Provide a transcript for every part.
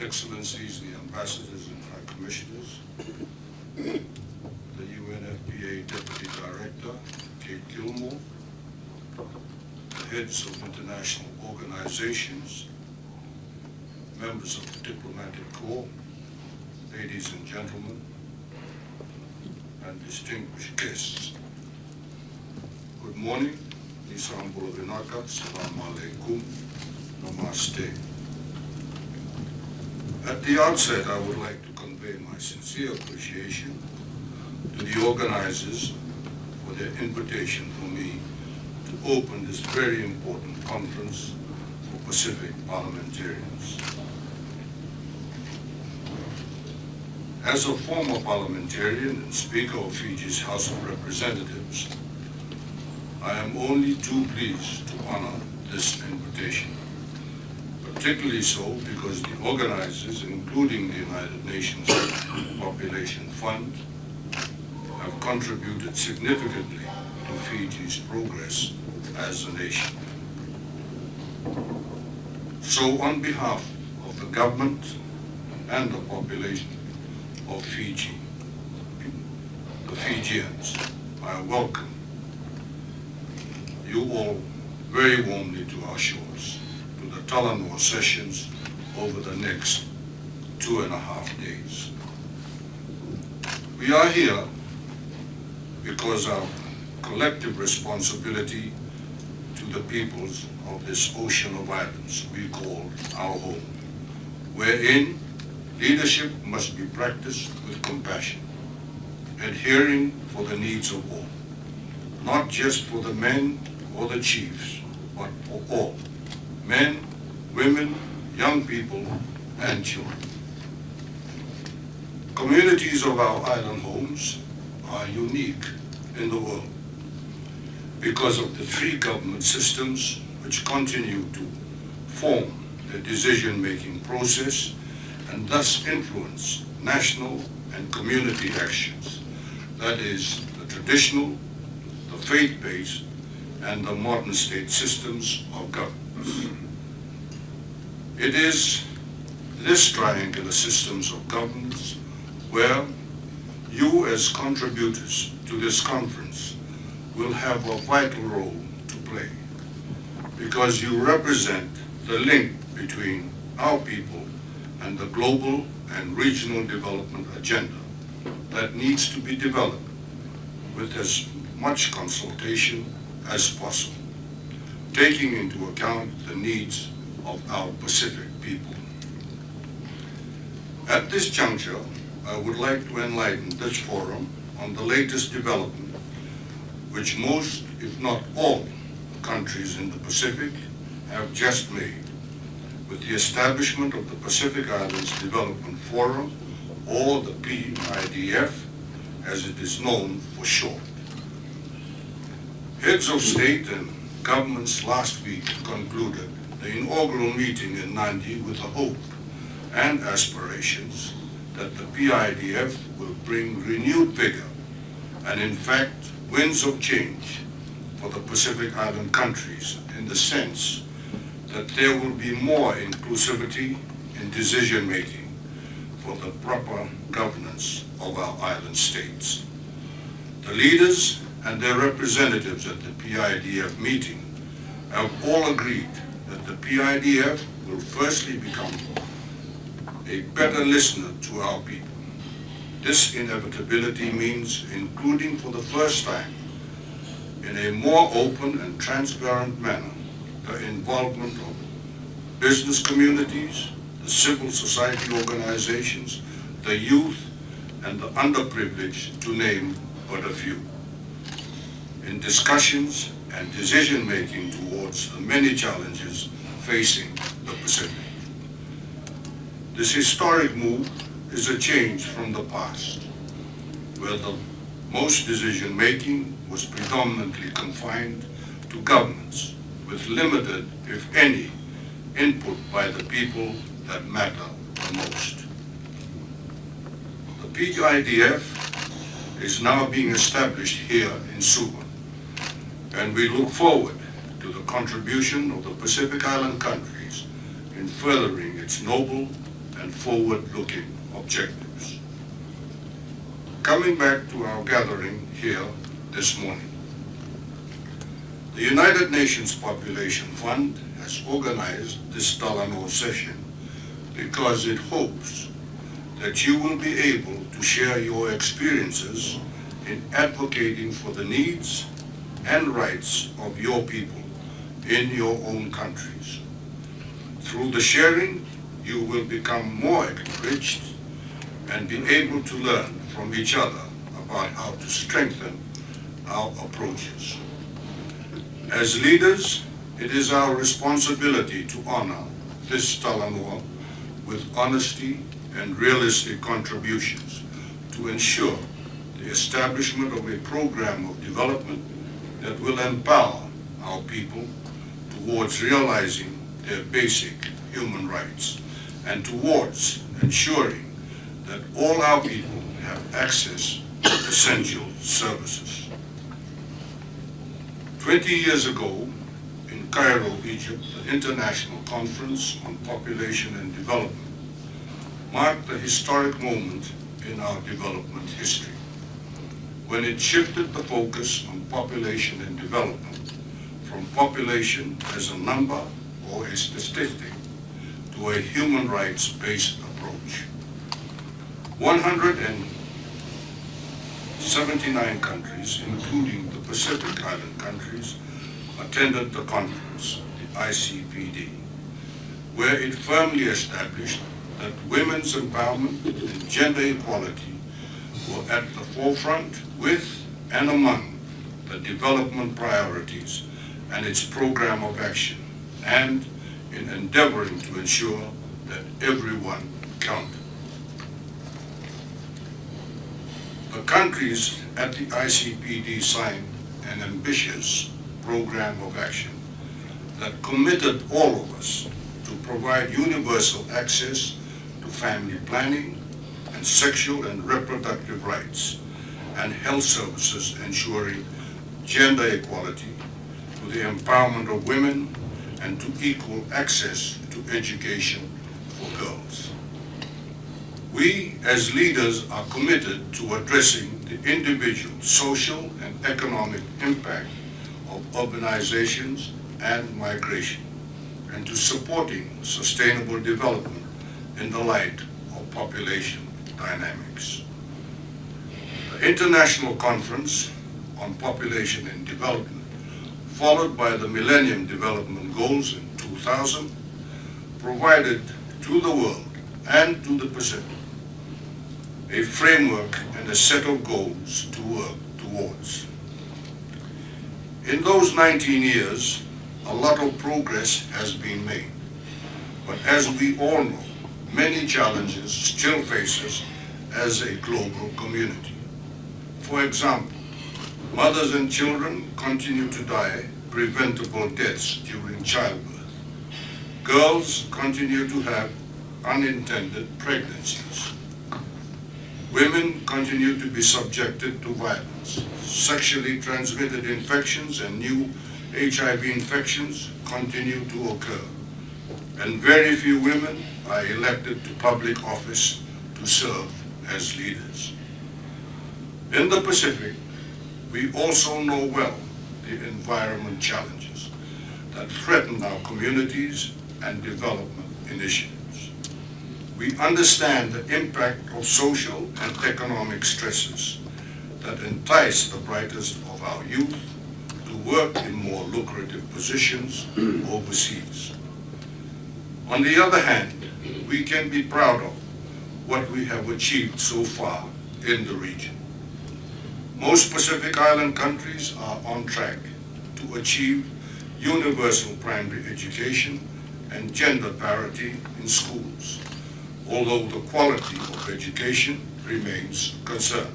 Excellencies, the Ambassadors and High Commissioners, the UNFPA Deputy Director, Kate Gilmore, the heads of international organizations, members of the Diplomatic Corps, ladies and gentlemen, and distinguished guests. Good morning, Nisam Bulavinaka, Salam Alaikum, Namaste. At the outset, I would like to convey my sincere appreciation to the organizers for their invitation for me to open this very important conference for Pacific parliamentarians. As a former parliamentarian and Speaker of Fiji's House of Representatives, I am only too pleased to honor this invitation. Particularly so because the organizers, including the United Nations Population Fund, have contributed significantly to Fiji's progress as a nation. So on behalf of the government and the population of Fiji, the Fijians, I welcome you all very warmly to our shores, to the Talanoa sessions over the next 2.5 days. We are here because our collective responsibility to the peoples of this ocean of islands we call our home, wherein leadership must be practiced with compassion, adhering for the needs of all, not just for the men or the chiefs, but for all, men, women, young people, and children. Communities of our island homes are unique in the world because of the three government systems which continue to form the decision-making process and thus influence national and community actions. That is, the traditional, the faith-based, and the modern state systems of governance. It is this triangular systems of governance where you as contributors to this conference will have a vital role to play because you represent the link between our people and the global and regional development agenda that needs to be developed with as much consultation as possible, taking into account the needs of our Pacific people. At this juncture, I would like to enlighten this forum on the latest development which most, if not all, countries in the Pacific have just made with the establishment of the Pacific Islands Development Forum, or the PIDF, as it is known for short. Heads of state and governments last week concluded the inaugural meeting in Nandi with the hope and aspirations that the PIDF will bring renewed vigor and in fact winds of change for the Pacific Island countries in the sense that there will be more inclusivity in decision making for the proper governance of our island states. The leaders and their representatives at the PIDF meeting have all agreed that the PIDF will firstly become a better listener to our people. This inevitability means including for the first time in a more open and transparent manner the involvement of business communities, the civil society organizations, the youth, and the underprivileged, to name but a few, in discussions and decision-making towards the many challenges facing the Pacific. This historic move is a change from the past, where the most decision-making was predominantly confined to governments, with limited, if any, input by the people that matter the most. The PIDF is now being established here in Suva, and we look forward to the contribution of the Pacific Island countries in furthering its noble and forward-looking objectives. Coming back to our gathering here this morning, the United Nations Population Fund has organized this Talanoa session because it hopes that you will be able to share your experiences in advocating for the needs and rights of your people in your own countries. Through the sharing, you will become more enriched and be able to learn from each other about how to strengthen our approaches. As leaders, it is our responsibility to honor this Talanoa with honesty and realistic contributions to ensure the establishment of a program of development that will empower our people towards realizing their basic human rights and towards ensuring that all our people have access to essential services. 20 years ago, in Cairo, Egypt, the International Conference on Population and Development marked a historic moment in our development history, when it shifted the focus on population and development from population as a number or a statistic to a human rights-based approach. 179 countries, including the Pacific Island countries, attended the conference, the ICPD, where it firmly established that women's empowerment and gender equality were at the forefront with and among the development priorities and its program of action, and in endeavoring to ensure that everyone counted. The countries at the ICPD signed an ambitious program of action that committed all of us to provide universal access to family planning and sexual and reproductive rights and health services ensuring gender equality, to the empowerment of women, and to equal access to education for girls. We as leaders are committed to addressing the individual social and economic impact of urbanizations and migration, and to supporting sustainable development in the light of population dynamics. The International Conference on Population and Development, followed by the Millennium Development Goals in 2000, provided to the world and to the Pacific a framework and a set of goals to work towards. In those 19 years, a lot of progress has been made, but as we all know, many challenges still face us as a global community. For example, mothers and children continue to die preventable deaths during childbirth. Girls continue to have unintended pregnancies. Women continue to be subjected to violence. Sexually transmitted infections and new HIV infections continue to occur. And very few women are elected to public office to serve as leaders. In the Pacific, we also know well the environment challenges that threaten our communities and development initiatives. We understand the impact of social and economic stresses that entice the brightest of our youth to work in more lucrative positions overseas. On the other hand, we can be proud of what we have achieved so far in the region. Most Pacific Island countries are on track to achieve universal primary education and gender parity in schools, although the quality of education remains a concern.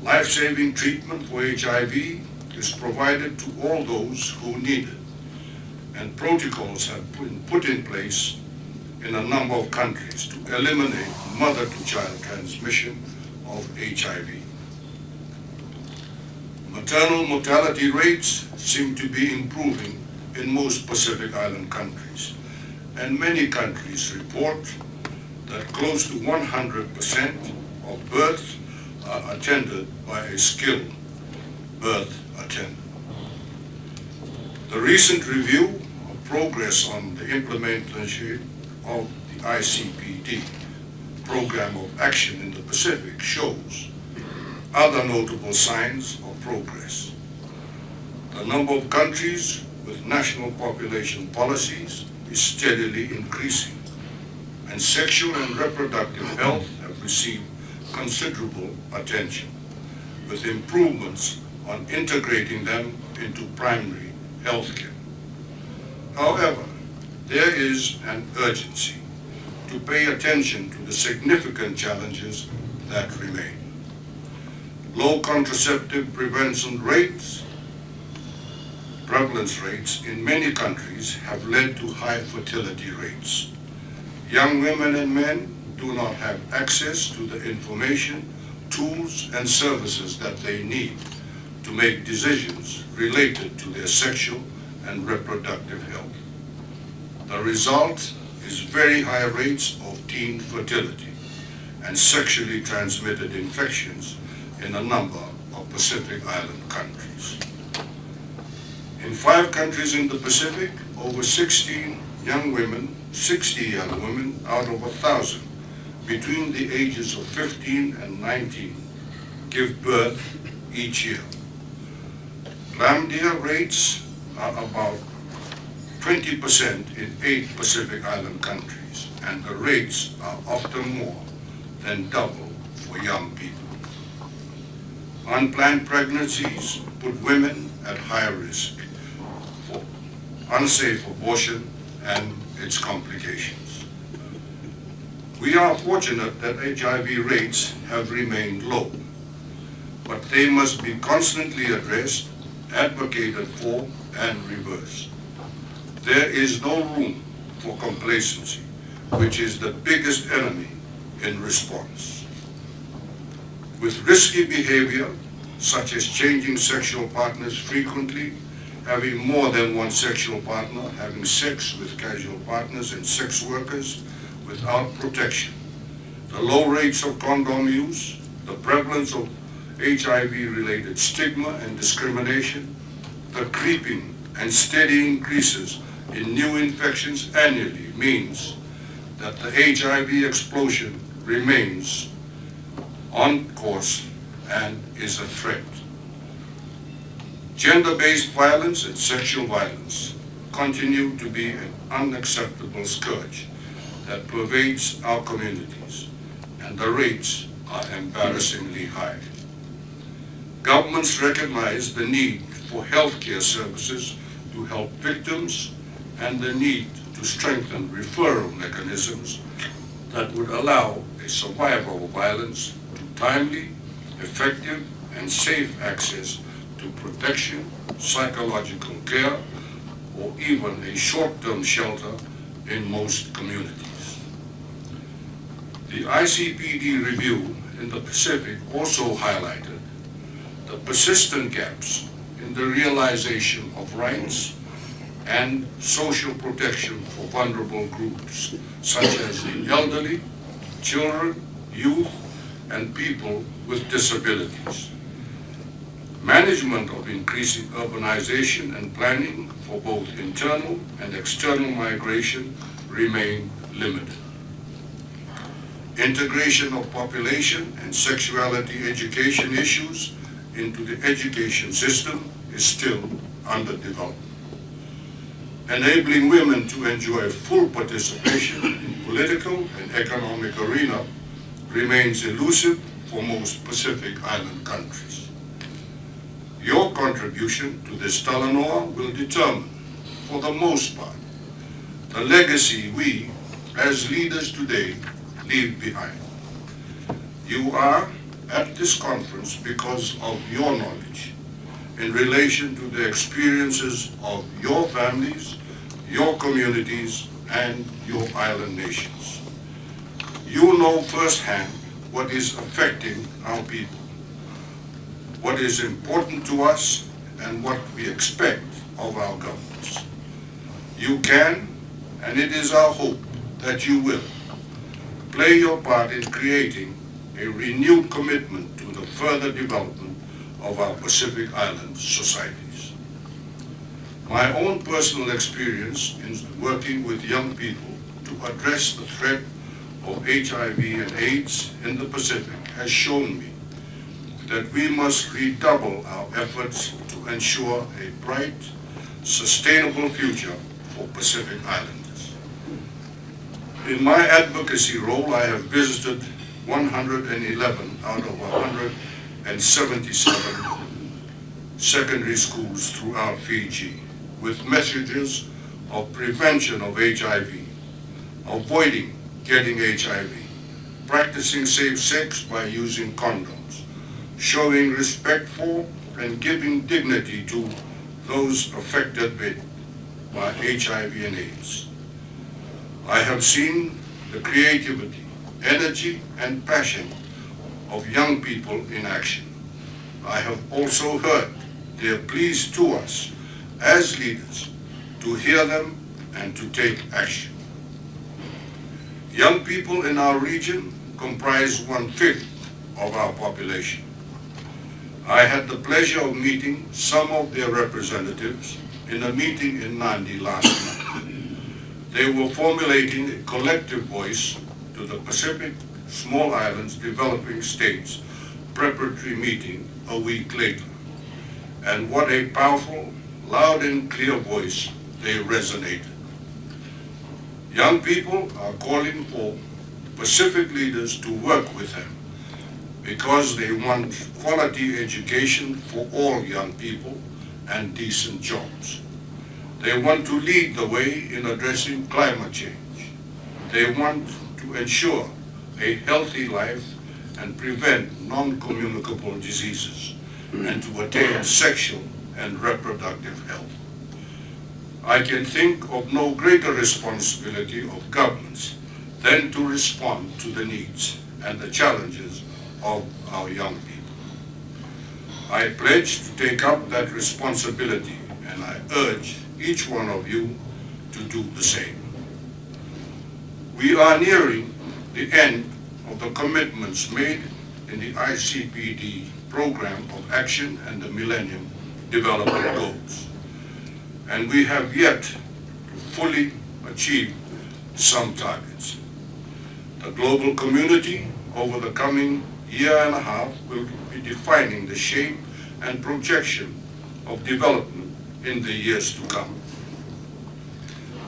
Life-saving treatment for HIV is provided to all those who need it, and protocols have been put in place in a number of countries to eliminate mother-to-child transmission of HIV. Maternal mortality rates seem to be improving in most Pacific Island countries, and many countries report that close to 100% of births are attended by a skilled birth attendant. The recent review of progress on the implementation of the ICPD Program of Action in the Pacific shows other notable signs of progress. The number of countries with national population policies is steadily increasing, and sexual and reproductive health have received considerable attention, with improvements on integrating them into primary health care. However, there is an urgency to pay attention to the significant challenges that remain. Low contraceptive prevalence rates in many countries have led to high fertility rates. Young women and men do not have access to the information, tools, and services that they need to make decisions related to their sexual and reproductive health. The result is very high rates of teen fertility and sexually transmitted infections in a number of Pacific Island countries. In 5 countries in the Pacific, over 60 young women out of 1,000 between the ages of 15 and 19 give birth each year. Chlamydia rates are about 20% in 8 Pacific Island countries, and the rates are often more than double for young people. Unplanned pregnancies put women at higher risk for unsafe abortion and its complications. We are fortunate that HIV rates have remained low, but they must be constantly addressed, advocated for, and reversed. There is no room for complacency, which is the biggest enemy in response. With risky behavior, such as changing sexual partners frequently, having more than one sexual partner, having sex with casual partners and sex workers without protection, the low rates of condom use, the prevalence of HIV-related stigma and discrimination, the creeping and steady increases in new infections annually means that the HIV explosion remains on course and is a threat. Gender-based violence and sexual violence continue to be an unacceptable scourge that pervades our communities, and the rates are embarrassingly high. Governments recognize the need for healthcare services to help victims and the need to strengthen referral mechanisms that would allow a survivor of violence to timely, effective, and safe access to protection, psychological care, or even a short-term shelter in most communities. The ICPD review in the Pacific also highlighted the persistent gaps in the realization of rights and social protection for vulnerable groups, such as the elderly, children, youth, and people with disabilities. Management of increasing urbanization and planning for both internal and external migration remain limited. Integration of population and sexuality education issues into the education system is still underdeveloped. Enabling women to enjoy full participation in political and economic arena remains elusive for most Pacific Island countries. Your contribution to this Talanoa will determine, for the most part, the legacy we, as leaders today, leave behind. You are at this conference because of your knowledge in relation to the experiences of your families, your communities, and your island nations. You know firsthand what is affecting our people, what is important to us, and what we expect of our governments. You can, and it is our hope that you will, play your part in creating a renewed commitment to the further development of our Pacific Island societies. My own personal experience in working with young people to address the threat of HIV and AIDS in the Pacific has shown me that we must redouble our efforts to ensure a bright, sustainable future for Pacific Islanders. In my advocacy role, I have visited 111 out of 177 secondary schools throughout Fiji with messages of prevention of HIV, avoiding getting HIV, practicing safe sex by using condoms, showing respect for and giving dignity to those affected by HIV and AIDS. I have seen the creativity, energy, and passion of young people in action. I have also heard their pleas to us as leaders to hear them and to take action. Young people in our region comprise 1/5 of our population. I had the pleasure of meeting some of their representatives in a meeting in Nandi last month. They were formulating a collective voice to the Pacific Small Islands Developing States preparatory meeting a week later. And what a powerful, loud and clear voice they resonated. Young people are calling for Pacific leaders to work with them because they want quality education for all young people and decent jobs. They want to lead the way in addressing climate change. They want to ensure a healthy life and prevent non-communicable diseases and to attain sexual and reproductive health. I can think of no greater responsibility of governments than to respond to the needs and the challenges of our young people. I pledge to take up that responsibility, and I urge each one of you to do the same. We are nearing the end of the commitments made in the ICPD Program of Action and the Millennium Development Goals, and we have yet to fully achieve some targets. The global community over the coming year and a half will be defining the shape and projection of development in the years to come.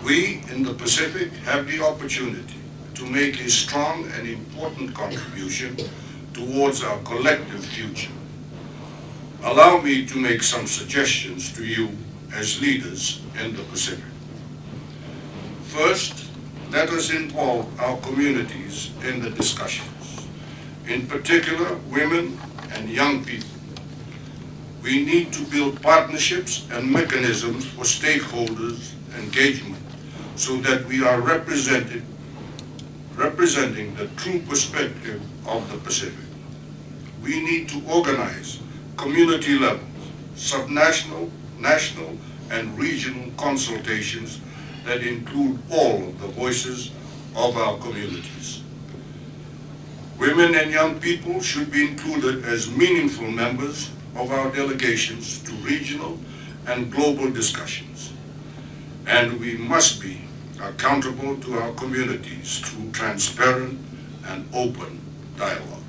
We in the Pacific have the opportunity to make a strong and important contribution towards our collective future. Allow me to make some suggestions to you as leaders in the Pacific. First, let us involve our communities in the discussions, in particular women and young people. We need to build partnerships and mechanisms for stakeholders' engagement so that we are representing the true perspective of the Pacific. We need to organize community levels, subnational, national, and regional consultations that include all of the voices of our communities. Women and young people should be included as meaningful members of our delegations to regional and global discussions. And we must be accountable to our communities through transparent and open dialogue.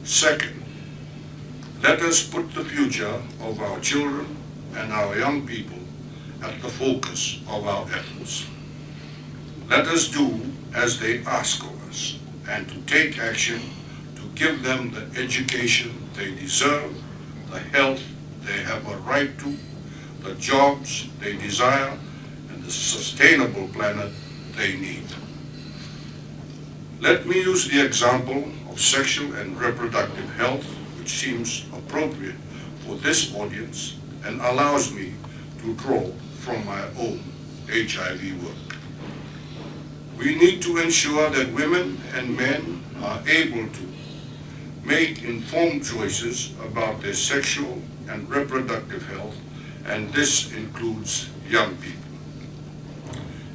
Second, let us put the future of our children and our young people at the focus of our efforts. Let us do as they ask of us and to take action to give them the education they deserve, the health they have a right to, the jobs they desire, and the sustainable planet they need. Let me use the example of sexual and reproductive health, which seems appropriate for this audience and allows me to draw from my own HIV work. We need to ensure that women and men are able to make informed choices about their sexual and reproductive health, and this includes young people.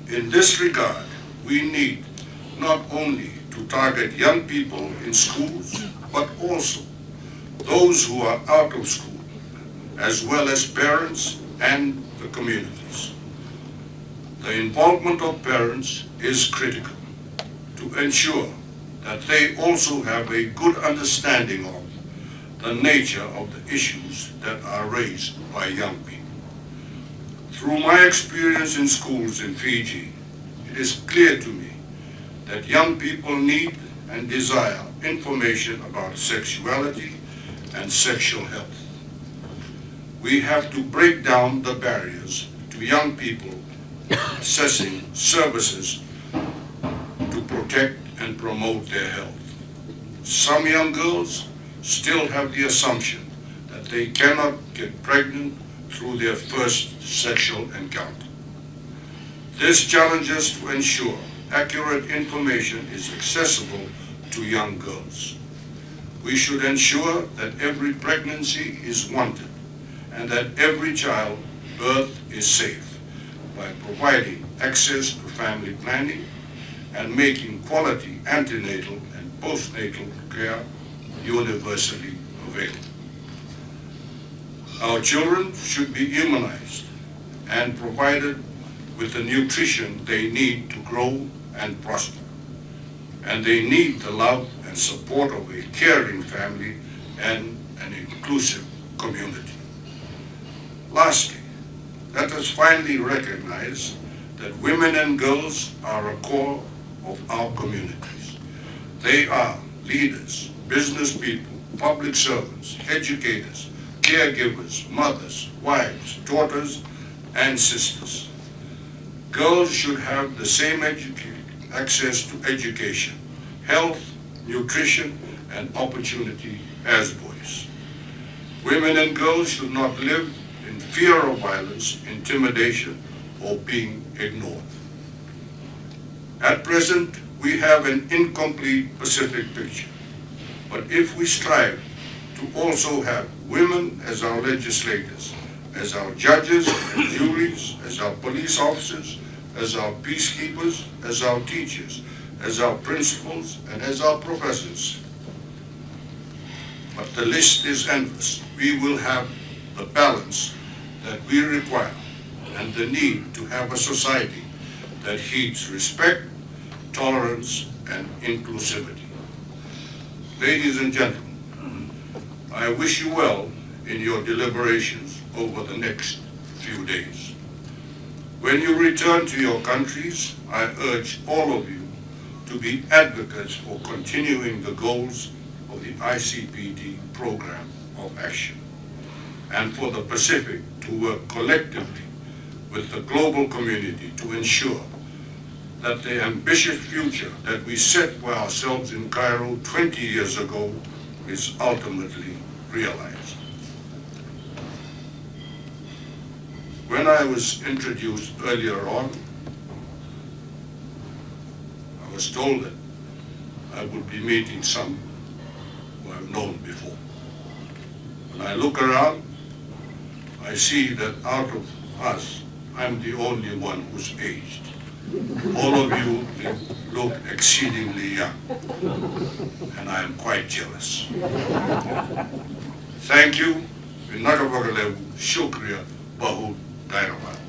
In this regard, we need not only to target young people in schools, but also those who are out of school, as well as parents and the communities. The involvement of parents is critical to ensure that they also have a good understanding of the nature of the issues that are raised by young people. Through my experience in schools in Fiji, it is clear to me that young people need and desire information about sexuality and sexual health. We have to break down the barriers to young people accessing services to protect and promote their health. Some young girls still have the assumption that they cannot get pregnant through their first sexual encounter. This challenges to ensure accurate information is accessible to young girls. We should ensure that every pregnancy is wanted and that every child birth is safe by providing access to family planning and making quality antenatal and postnatal care universally available. Our children should be immunized and provided with the nutrition they need to grow and prosper. And they need the love and support of a caring family and an inclusive community. Lastly, let us finally recognize that women and girls are a core of our communities. They are leaders, business people, public servants, educators, caregivers, mothers, wives, daughters, and sisters. Girls should have the same access to education, health, nutrition, and opportunity as boys. Women and girls should not live in fear of violence, intimidation, or being ignored. At present, we have an incomplete Pacific picture, but if we strive to also have women as our legislators, as our judges and juries, as our police officers, as our peacekeepers, as our teachers, as our principals, and as our professors. But the list is endless. We will have the balance that we require and the need to have a society that heeds respect, tolerance, and inclusivity. Ladies and gentlemen, I wish you well in your deliberations over the next few days. When you return to your countries, I urge all of you to be advocates for continuing the goals of the ICPD program of action, and for the Pacific to work collectively with the global community to ensure that the ambitious future that we set for ourselves in Cairo 20 years ago is ultimately realized. When I was introduced earlier on, I was told that I would be meeting some who I've known before. When I look around, I see that out of us, I'm the only one who's aged. All of you look exceedingly young, and I am quite jealous. Thank you. Shukriya Bahut Dhanyavad.